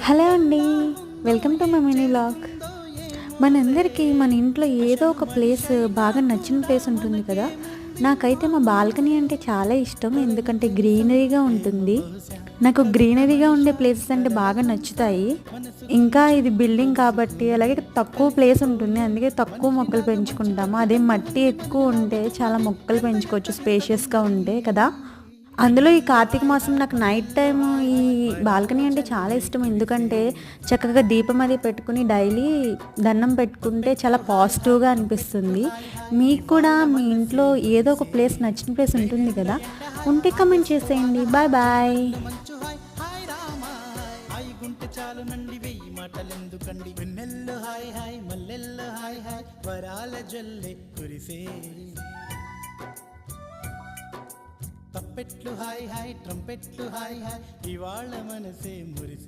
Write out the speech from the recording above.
Hello అండి. Welcome to my mini vlog. మనందరికీ మన ఇంట్లో ఏదో ఒక ప్లేస్ బాగా నచ్చిన ప్లేస్ ఉంటుంది కదా. నాకైతే మా బాల్కనీ అంటే చాలా ఇష్టం. ఎందుకంటే గ్రీనరీగా ఉంటుంది. నాకు గ్రీనరీగా ఉండే ప్లేసెస్ అంటే బాగా నచ్చుతాయి. ఇంకా ఇది బిల్డింగ్ కాబట్టి అలాగే తక్కువ ప్లేస్ ఉంటుంది. అందుకే తక్కువ మొక్కలు పెంచుకుంటాము. అదే మట్టి ఎక్కువ ఉంటే చాలా మొక్కలు పెంచుకోవచ్చు స్పేషియస్గా ఉంటే కదా. అందులో ఈ కార్తీక మాసం నాకు నైట్ టైమ్ ఈ బాల్కనీ అంటే చాలా ఇష్టం. ఎందుకంటే చక్కగా దీపం అది పెట్టుకుని డైలీ దండం పెట్టుకుంటే చాలా పాజిటివ్గా అనిపిస్తుంది. మీకు కూడా మీ ఇంట్లో ఏదో ఒక ప్లేస్ నచ్చిన ప్లేస్ ఉంటుంది కదా, ఉంటే కమెంట్ చేసేయండి. Bye bye. చాలునండి వెయ్యి మాటలెందుకండి, వెన్నెల్లో హాయ్ హాయ్ మల్లెల్లో హాయ్ హాయ్ వరాల జల్లె కురిసే, తప్పెట్లు హాయ్ హాయ్ ట్రంపెట్లు హాయ్ హాయ్ ఇవాళ మనసే మురిసే.